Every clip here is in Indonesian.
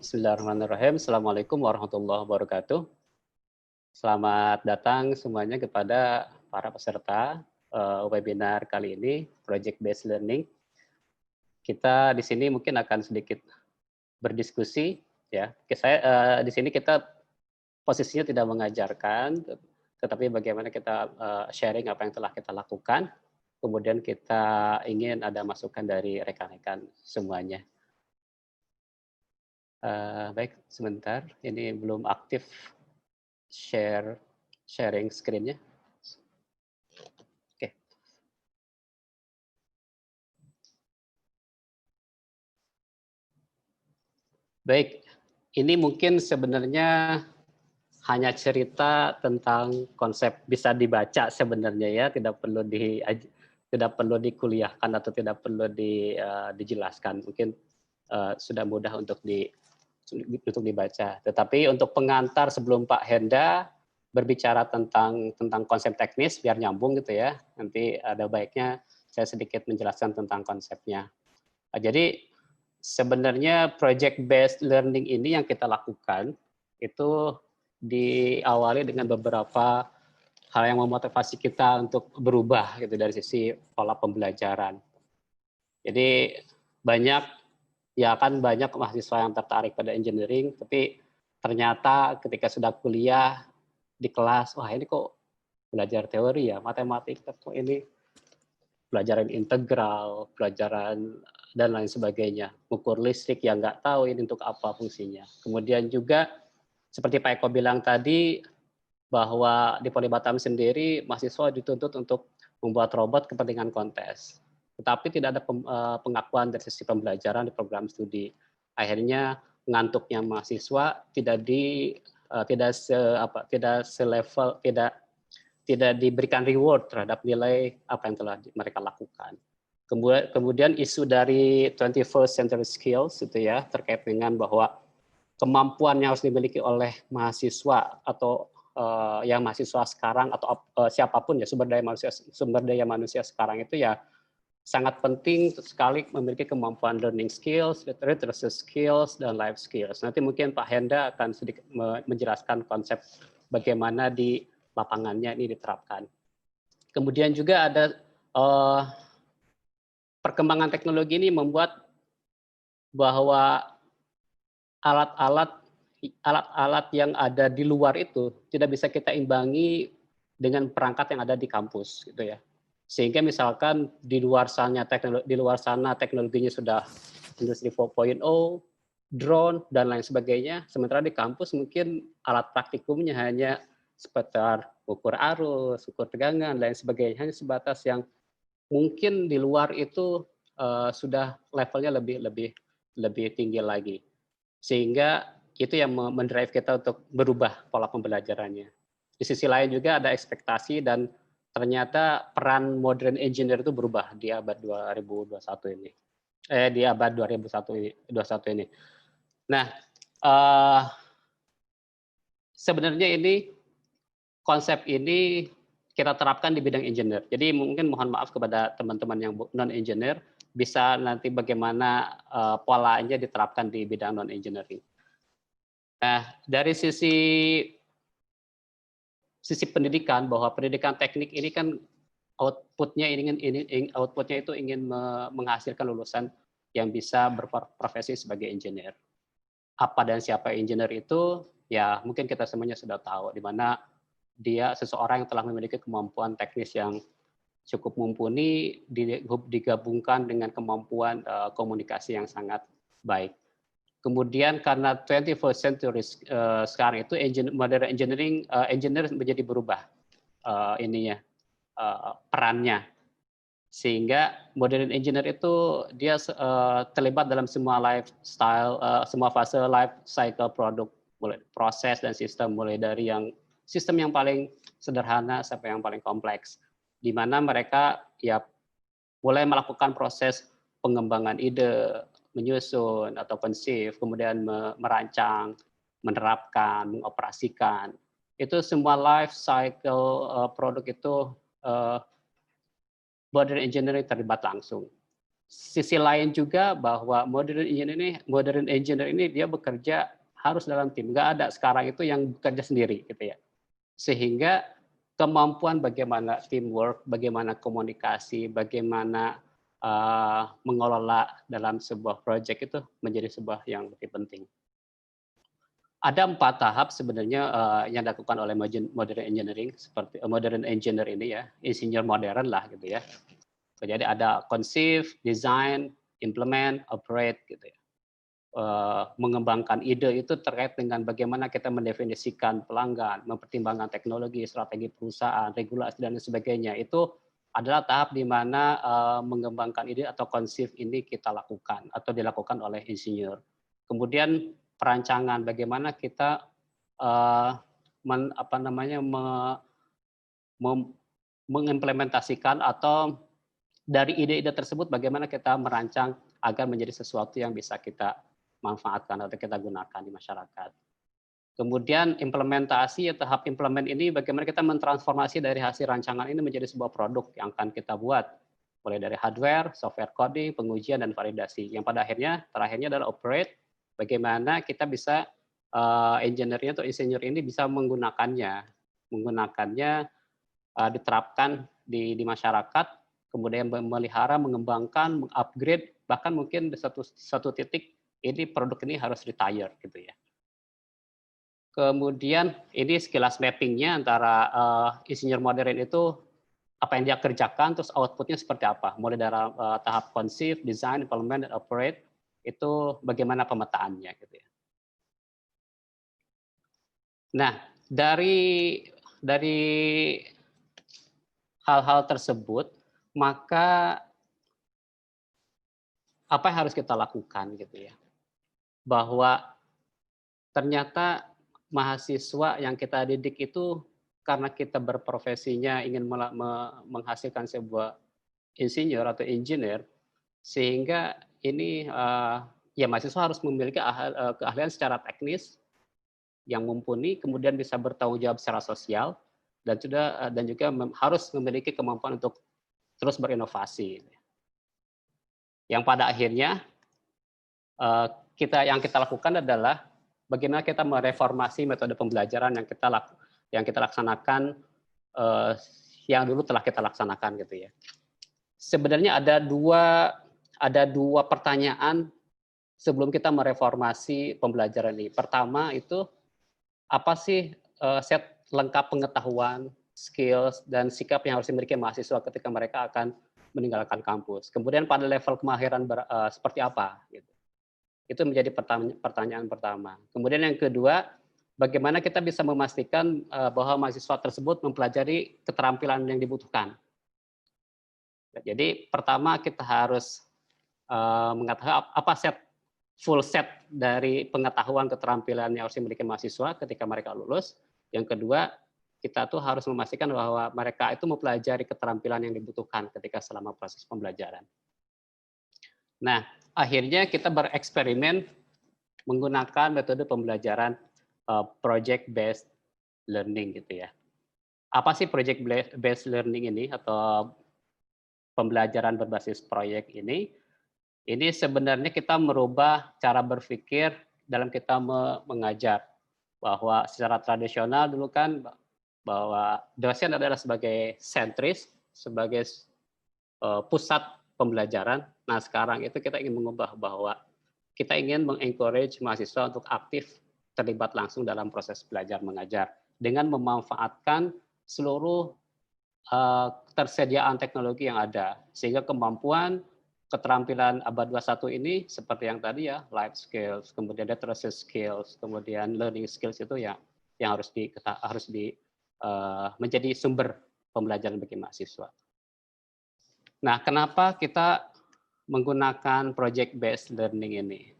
Bismillahirrahmanirrahim. Assalamualaikum warahmatullahi wabarakatuh. Selamat datang semuanya kepada para peserta webinar kali ini, Project Based Learning. Kita di sini mungkin akan sedikit berdiskusi, ya. Di sini kita posisinya tidak mengajarkan, tetapi bagaimana kita sharing apa yang telah kita lakukan. Kemudian kita ingin ada masukan dari rekan-rekan semuanya. Baik, sebentar. Ini belum aktif sharing screen-nya. Oke. Baik, ini mungkin sebenarnya hanya cerita tentang konsep, bisa dibaca sebenarnya ya, tidak perlu dikuliahkan atau tidak perlu dijelaskan. Mungkin sudah mudah untuk dibaca. Tetapi untuk pengantar sebelum Pak Henda berbicara tentang konsep teknis biar nyambung gitu ya. Nanti ada baiknya saya sedikit menjelaskan tentang konsepnya. Jadi sebenarnya project based learning ini yang kita lakukan itu diawali dengan beberapa hal yang memotivasi kita untuk berubah gitu dari sisi pola pembelajaran. Jadi banyak mahasiswa yang tertarik pada engineering, tapi ternyata ketika sudah kuliah di kelas, wah ini kok belajar teori ya, matematika kok ini pelajaran integral, pelajaran dan lain sebagainya. Ukur listrik yang nggak tahu ini untuk apa fungsinya. Kemudian juga seperti Pak Eko bilang tadi, bahwa di Polibatam sendiri mahasiswa dituntut untuk membuat robot kepentingan kontes. Tetapi tidak ada pengakuan dari sisi pembelajaran di program studi. Akhirnya ngantuknya mahasiswa tidak diberikan reward terhadap nilai apa yang telah mereka lakukan. Kemudian isu dari 21st century skills itu ya, terkait dengan bahwa kemampuan yang harus dimiliki oleh mahasiswa atau yang mahasiswa sekarang atau siapapun ya, sumber daya manusia sekarang itu ya sangat penting sekali memiliki kemampuan learning skills, literacy skills, dan life skills. Nanti mungkin Pak Henda akan sedikit menjelaskan konsep bagaimana di lapangannya ini diterapkan. Kemudian juga ada perkembangan teknologi ini membuat bahwa alat-alat yang ada di luar itu tidak bisa kita imbangi dengan perangkat yang ada di kampus, gitu ya. Sehingga misalkan di luar sana teknologinya sudah industri 4.0, drone dan lain sebagainya, sementara di kampus mungkin alat praktikumnya hanya seputar ukur arus, ukur tegangan, lain sebagainya, hanya sebatas yang mungkin di luar itu sudah levelnya lebih tinggi lagi. Sehingga itu yang mendrive kita untuk berubah pola pembelajarannya. Di sisi lain juga ada ekspektasi dan ternyata peran modern engineer itu berubah di abad 2021 ini. Di abad 2021 ini. Nah, sebenarnya ini konsep ini kita terapkan di bidang engineer. Jadi mungkin mohon maaf kepada teman-teman yang non engineer, bisa nanti bagaimana polanya diterapkan di bidang non engineering. Nah, dari sisi pendidikan, bahwa pendidikan teknik ini kan outputnya itu ingin menghasilkan lulusan yang bisa berprofesi sebagai engineer. Apa dan siapa engineer itu? Ya mungkin kita semuanya sudah tahu, di mana dia seseorang yang telah memiliki kemampuan teknis yang cukup mumpuni digabungkan dengan kemampuan komunikasi yang sangat baik. Kemudian karena 21st century sekarang itu modern engineer menjadi berubah perannya, sehingga modern engineer itu dia terlibat dalam semua semua fase life cycle produk, mulai proses dan sistem, mulai dari yang sistem yang paling sederhana sampai yang paling kompleks, di mana mereka ya mulai melakukan proses pengembangan ide, menyusun atau conceive, kemudian merancang, menerapkan, mengoperasikan. Itu semua life cycle produk itu modern engineering terlibat langsung. sisi lain juga bahwa modern engineer ini dia bekerja harus dalam tim. Nggak ada sekarang itu yang bekerja sendiri gitu ya. Sehingga kemampuan bagaimana teamwork, bagaimana komunikasi, bagaimana mengelola dalam sebuah proyek itu menjadi sebuah yang lebih penting. Ada 4 tahap sebenarnya yang dilakukan oleh modern engineering, seperti modern engineer ini ya, insinyur modern lah gitu ya. Jadi ada conceive, design, implement, operate gitu ya. Mengembangkan ide itu terkait dengan bagaimana kita mendefinisikan pelanggan, mempertimbangkan teknologi, strategi perusahaan, regulasi dan sebagainya. Itu adalah tahap di mana mengembangkan ide atau conceive ini kita lakukan atau dilakukan oleh insinyur. Kemudian perancangan bagaimana kita mengimplementasikan atau dari ide-ide tersebut bagaimana kita merancang agar menjadi sesuatu yang bisa kita manfaatkan atau kita gunakan di masyarakat. Kemudian implementasi, tahap implement ini bagaimana kita mentransformasi dari hasil rancangan ini menjadi sebuah produk yang akan kita buat. Mulai dari hardware, software coding, pengujian, dan validasi. Yang pada terakhirnya adalah operate, bagaimana kita bisa engineer-nya atau insinyur ini bisa menggunakannya diterapkan di masyarakat, kemudian memelihara, mengembangkan, mengupgrade, bahkan mungkin di satu titik ini produk ini harus retire gitu ya. Kemudian ini sekilas mappingnya antara insinyur modern itu apa yang dia kerjakan, terus outputnya seperti apa. Mulai dari tahap conceive, design, implement, dan operate, itu bagaimana pemetaannya gitu ya. Nah, dari hal-hal tersebut, maka apa yang harus kita lakukan gitu ya. Bahwa ternyata mahasiswa yang kita didik itu karena kita berprofesinya ingin menghasilkan sebuah insinyur atau engineer, sehingga ini ya mahasiswa harus memiliki keahlian secara teknis yang mumpuni, kemudian bisa bertanggung jawab secara sosial, dan juga harus memiliki kemampuan untuk terus berinovasi. Yang pada akhirnya yang kita lakukan adalah bagaimana kita mereformasi metode pembelajaran yang kita laksanakan, yang dulu telah kita laksanakan gitu ya. Sebenarnya ada dua pertanyaan sebelum kita mereformasi pembelajaran ini. Pertama itu apa sih set lengkap pengetahuan, skills, dan sikap yang harus dimiliki mahasiswa ketika mereka akan meninggalkan kampus. Kemudian pada level kemahiran seperti apa? Gitu. Itu menjadi pertanyaan pertama. Kemudian yang kedua, bagaimana kita bisa memastikan bahwa mahasiswa tersebut mempelajari keterampilan yang dibutuhkan. Jadi pertama kita harus mengetahui apa full set dari pengetahuan keterampilan yang harus dimiliki mahasiswa ketika mereka lulus. Yang kedua, kita tuh harus memastikan bahwa mereka itu mempelajari keterampilan yang dibutuhkan ketika selama proses pembelajaran. Nah, akhirnya kita bereksperimen menggunakan metode pembelajaran project based learning gitu ya. Apa sih project based learning ini atau pembelajaran berbasis proyek ini? Ini sebenarnya kita merubah cara berpikir dalam kita mengajar. Bahwa secara tradisional dulu kan bahwa dosen adalah sebagai sentris, sebagai pusat pembelajaran. Nah, sekarang itu kita ingin mengubah bahwa kita ingin mengencourage mahasiswa untuk aktif terlibat langsung dalam proses belajar mengajar dengan memanfaatkan seluruh ketersediaan teknologi yang ada, sehingga kemampuan keterampilan abad 21 ini seperti yang tadi ya, life skills, kemudian literacy skills, kemudian learning skills itu yang harus menjadi sumber pembelajaran bagi mahasiswa. Nah, kenapa kita menggunakan project based learning ini?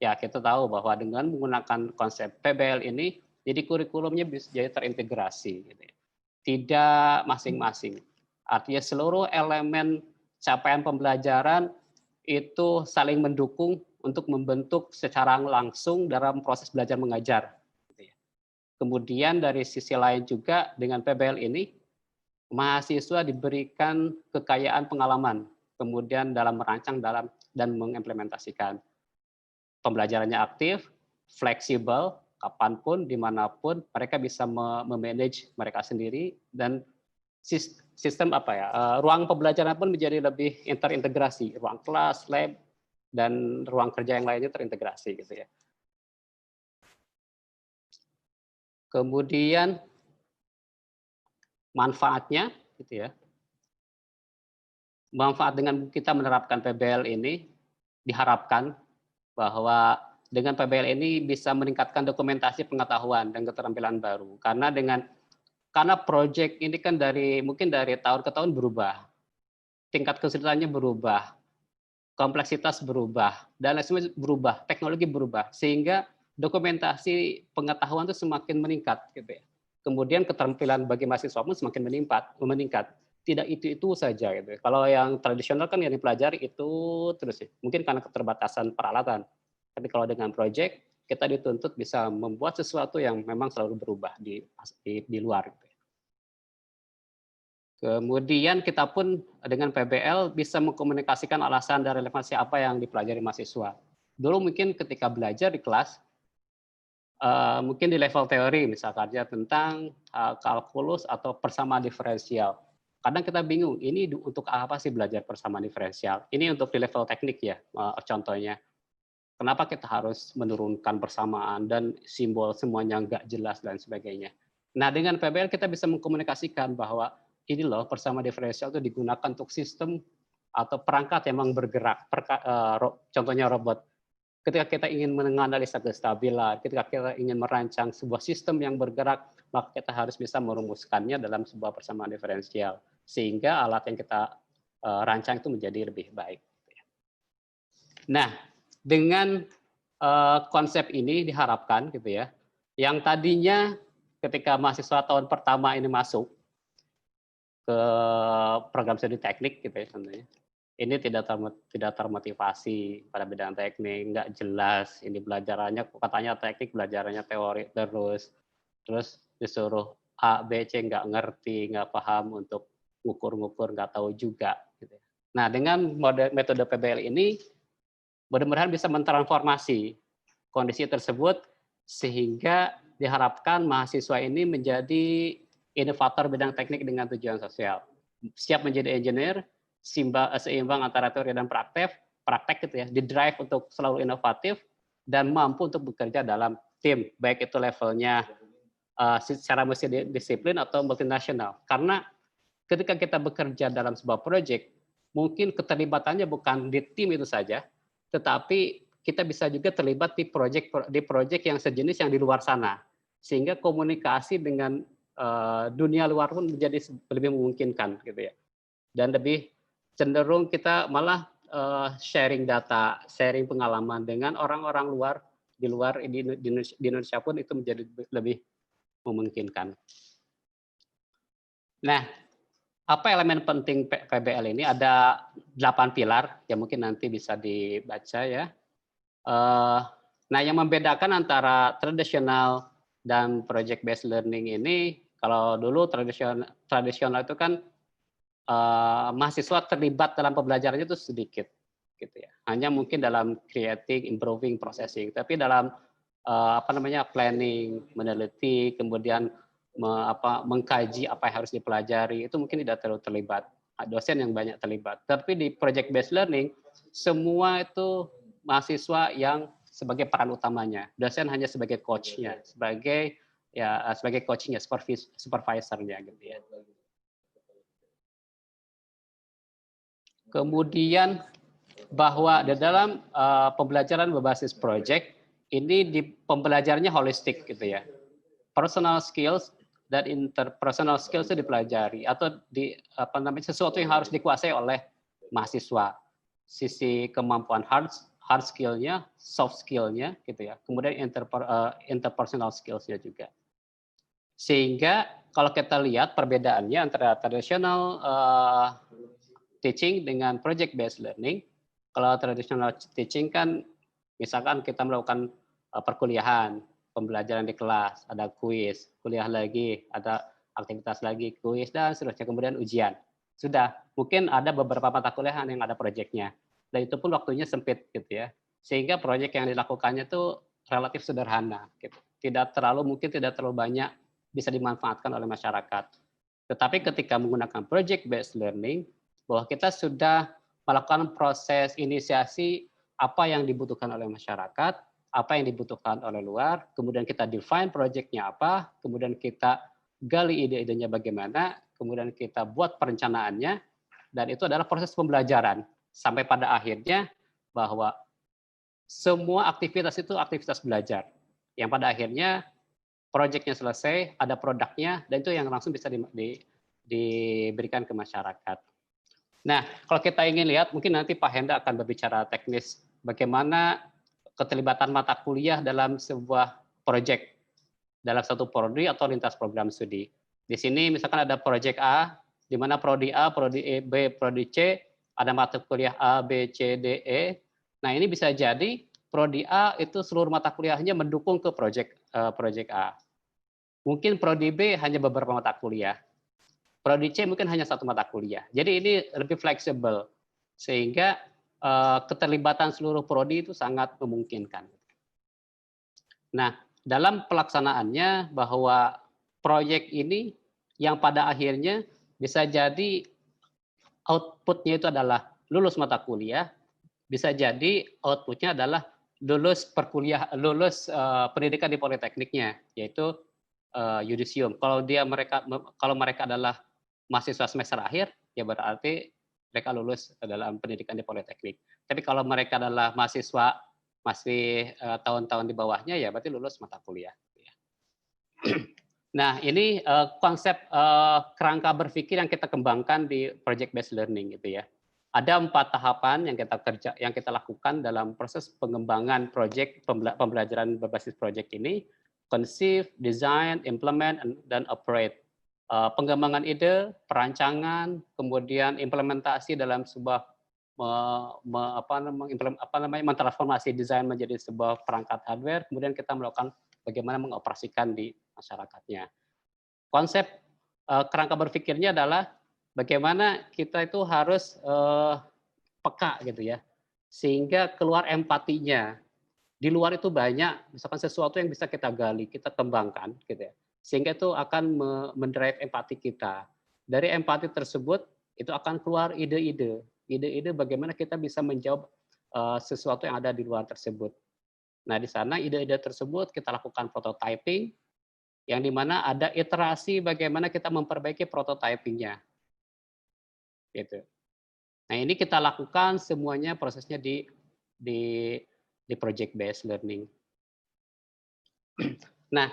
Ya, kita tahu bahwa dengan menggunakan konsep PBL ini, jadi kurikulumnya bisa jadi terintegrasi, gitu ya. Tidak masing-masing. Artinya seluruh elemen capaian pembelajaran itu saling mendukung untuk membentuk secara langsung dalam proses belajar mengajar. Kemudian dari sisi lain juga dengan PBL ini, mahasiswa diberikan kekayaan pengalaman kemudian dalam merancang dan mengimplementasikan. Pembelajarannya aktif, fleksibel, kapanpun, dimanapun, mereka bisa memanage mereka sendiri, dan sistem ruang pembelajaran pun menjadi lebih terintegrasi, ruang kelas, lab, dan ruang kerja yang lainnya terintegrasi gitu ya. Kemudian manfaatnya gitu ya. Manfaat dengan kita menerapkan PBL ini diharapkan bahwa dengan PBL ini bisa meningkatkan dokumentasi pengetahuan dan keterampilan baru. Karena proyek ini kan mungkin dari tahun ke tahun berubah. Tingkat kesulitannya berubah, kompleksitas berubah, dan lain sebagainya berubah, teknologi berubah, sehingga dokumentasi pengetahuan itu semakin meningkat gitu ya. Kemudian keterampilan bagi mahasiswa pun semakin meningkat. Tidak itu saja gitu. Kalau yang tradisional kan yang dipelajari itu terus ya. Mungkin karena keterbatasan peralatan. Tapi kalau dengan proyek kita dituntut bisa membuat sesuatu yang memang selalu berubah di luar gitu. Kemudian kita pun dengan PBL bisa mengkomunikasikan alasan dan relevansi apa yang dipelajari mahasiswa. Dulu mungkin ketika belajar di kelas, mungkin di level teori misalkan ya tentang kalkulus atau persamaan diferensial. Kadang kita bingung, ini untuk apa sih belajar persamaan diferensial? Ini untuk di level teknik ya, contohnya. Kenapa kita harus menurunkan persamaan dan simbol semuanya nggak jelas dan sebagainya. Nah dengan PBL kita bisa mengkomunikasikan bahwa ini loh persamaan diferensial itu digunakan untuk sistem atau perangkat yang memang bergerak, contohnya robot. Ketika kita ingin menganalisa kestabilan, ketika kita ingin merancang sebuah sistem yang bergerak, maka kita harus bisa merumuskannya dalam sebuah persamaan diferensial, sehingga alat yang kita rancang itu menjadi lebih baik. Nah, dengan konsep ini diharapkan gitu ya, yang tadinya ketika mahasiswa tahun pertama ini masuk ke program studi teknik gitu ya contohnya, ini tidak termotivasi pada bidang teknik, nggak jelas, ini belajarannya katanya teknik, belajarannya teori terus disuruh A, B, C nggak ngerti, nggak paham untuk ngukur-ngukur, nggak tahu juga. Gitu. Nah dengan metode PBL ini mudah-mudahan bisa mentransformasi kondisi tersebut sehingga diharapkan mahasiswa ini menjadi inovator bidang teknik dengan tujuan sosial. Siap menjadi engineer, seimbang antara teori dan praktek gitu ya, di-drive untuk selalu inovatif dan mampu untuk bekerja dalam tim, baik itu levelnya secara multidisiplin atau multinasional. Karena ketika kita bekerja dalam sebuah proyek, mungkin keterlibatannya bukan di tim itu saja, tetapi kita bisa juga terlibat di proyek yang sejenis yang di luar sana, sehingga komunikasi dengan dunia luar pun menjadi lebih memungkinkan gitu ya, dan lebih cenderung kita malah sharing data, sharing pengalaman dengan orang-orang luar di Indonesia pun itu menjadi lebih memungkinkan. Nah, apa elemen penting PBL ini? Ada 8 pilar yang mungkin nanti bisa dibaca ya. Nah, yang membedakan antara tradisional dan project based learning ini, kalau dulu tradisional itu kan mahasiswa terlibat dalam pembelajarannya itu sedikit, gitu ya. Hanya mungkin dalam creating, improving, processing. Tapi dalam planning, meneliti, kemudian mengkaji apa yang harus dipelajari, itu mungkin tidak terlalu terlibat. Dosen yang banyak terlibat. Tapi di project based learning, semua itu mahasiswa yang sebagai peran utamanya. Dosen hanya sebagai coach-nya, sebagai coaching-nya, supervisor-nya gitu ya. Kemudian bahwa di dalam pembelajaran berbasis project ini pembelajarannya holistik gitu ya. Personal skills dan interpersonal skills itu dipelajari atau sesuatu yang harus dikuasai oleh mahasiswa. Sisi kemampuan hard skill-nya, soft skill-nya gitu ya. Kemudian interpersonal skills-nya juga. Sehingga kalau kita lihat perbedaannya antara tradisional teaching dengan project based learning, kalau traditional teaching kan misalkan kita melakukan perkuliahan, pembelajaran di kelas, ada kuis, kuliah lagi, ada aktivitas lagi, kuis, dan seterusnya, kemudian ujian. sudah. Mungkin ada beberapa mata kuliah yang ada proyeknya. Dan itu pun waktunya sempit gitu ya. Sehingga proyek yang dilakukannya itu relatif sederhana gitu. Mungkin tidak terlalu banyak bisa dimanfaatkan oleh masyarakat. Tetapi ketika menggunakan project based learning, bahwa kita sudah melakukan proses inisiasi apa yang dibutuhkan oleh masyarakat, apa yang dibutuhkan oleh luar, kemudian kita define project-nya apa, kemudian kita gali ide-idenya bagaimana, kemudian kita buat perencanaannya, dan itu adalah proses pembelajaran. Sampai pada akhirnya bahwa semua aktivitas itu aktivitas belajar. Yang pada akhirnya proyeknya selesai, ada produknya, dan itu yang langsung bisa diberikan ke masyarakat. Nah, kalau kita ingin lihat, mungkin nanti Pak Henda akan berbicara teknis bagaimana keterlibatan mata kuliah dalam sebuah proyek, dalam satu prodi atau lintas program studi. Di sini misalkan ada proyek A, di mana prodi A, prodi E, B, prodi C, ada mata kuliah A, B, C, D, E. Nah, ini bisa jadi prodi A itu seluruh mata kuliahnya mendukung ke proyek A. Mungkin prodi B hanya beberapa mata kuliah. Prodi C mungkin hanya satu mata kuliah. Jadi ini lebih fleksibel sehingga keterlibatan seluruh prodi itu sangat memungkinkan. Nah, dalam pelaksanaannya bahwa proyek ini yang pada akhirnya bisa jadi outputnya itu adalah lulus mata kuliah, bisa jadi outputnya adalah lulus pendidikan di politekniknya, yaitu yudisium. Kalau mereka adalah mahasiswa semester akhir, ya berarti mereka lulus dalam pendidikan di politeknik. Tapi kalau mereka adalah mahasiswa masih tahun-tahun di bawahnya, ya berarti lulus mata kuliah. Nah, ini konsep kerangka berpikir yang kita kembangkan di project based learning gitu ya. Ada 4 tahapan yang kita lakukan dalam proses pengembangan proyek pembelajaran berbasis proyek ini: conceive, design, implement, dan operate. Pengembangan ide, perancangan, kemudian implementasi dalam sebuah mentransformasi desain menjadi sebuah perangkat hardware, kemudian kita melakukan bagaimana mengoperasikan di masyarakatnya. Konsep kerangka berpikirnya adalah bagaimana kita itu harus peka gitu ya, sehingga keluar empatinya. Di luar itu banyak, misalkan sesuatu yang bisa kita gali, kita kembangkan gitu ya, sehingga itu akan mendrive empati kita. Dari empati tersebut itu akan keluar ide-ide bagaimana kita bisa menjawab sesuatu yang ada di luar tersebut. Nah, di sana ide-ide tersebut kita lakukan prototyping, yang dimana ada iterasi bagaimana kita memperbaiki prototypingnya. Gitu. Nah, ini kita lakukan semuanya prosesnya di project based learning. Nah,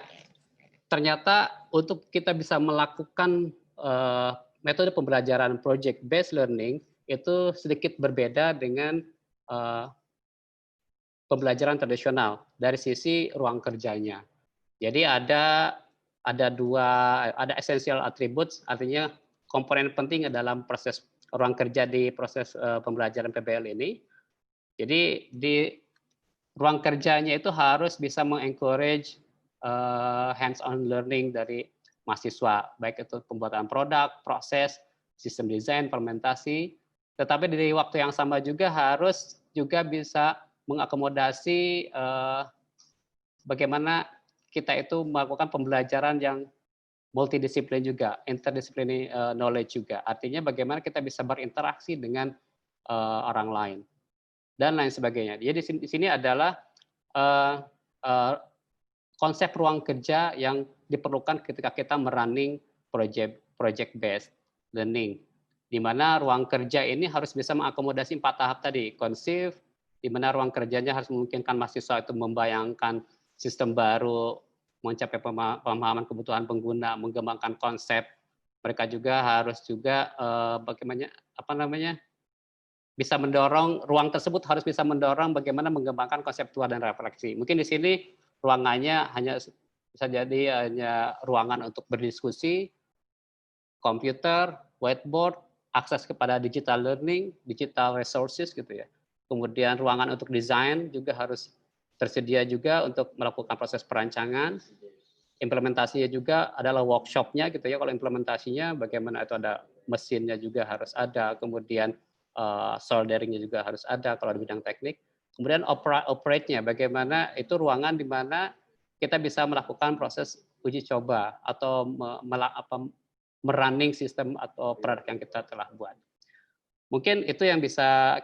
ternyata untuk kita bisa melakukan metode pembelajaran project based learning itu sedikit berbeda dengan pembelajaran tradisional dari sisi ruang kerjanya. Jadi ada essential attributes, artinya komponen penting dalam proses ruang kerja di proses pembelajaran PBL ini. Jadi di ruang kerjanya itu harus bisa mengencourage hands-on learning dari mahasiswa, baik itu pembuatan produk, proses, sistem desain, implementasi. Tetapi di waktu yang sama juga harus juga bisa mengakomodasi bagaimana kita itu melakukan pembelajaran yang multidisiplin juga, interdisciplinary knowledge juga. Artinya bagaimana kita bisa berinteraksi dengan orang lain dan lain sebagainya. Jadi di sini adalah konsep ruang kerja yang diperlukan ketika kita merunning project based learning, di mana ruang kerja ini harus bisa mengakomodasi 4 tahap tadi, conceive, di mana ruang kerjanya harus memungkinkan mahasiswa itu membayangkan sistem baru, mencapai pemahaman kebutuhan pengguna, mengembangkan konsep. Mereka juga harus bisa mendorong, ruang tersebut harus bisa mendorong bagaimana mengembangkan konseptual dan refleksi. Mungkin di sini ruangannya bisa jadi hanya ruangan untuk berdiskusi, komputer, whiteboard, akses kepada digital learning, digital resources gitu ya. Kemudian ruangan untuk desain juga harus tersedia juga untuk melakukan proses perancangan. Implementasinya juga adalah workshop-nya gitu ya. Kalau implementasinya bagaimana itu ada mesinnya juga harus ada, kemudian solderingnya juga harus ada kalau di bidang teknik. Kemudian operate-nya, bagaimana itu ruangan di mana kita bisa melakukan proses uji coba atau merunning sistem atau produk yang kita telah buat. Mungkin itu yang bisa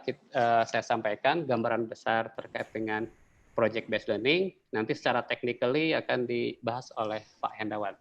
saya sampaikan, gambaran besar terkait dengan project based learning. Nanti secara technically akan dibahas oleh Pak Hendawan.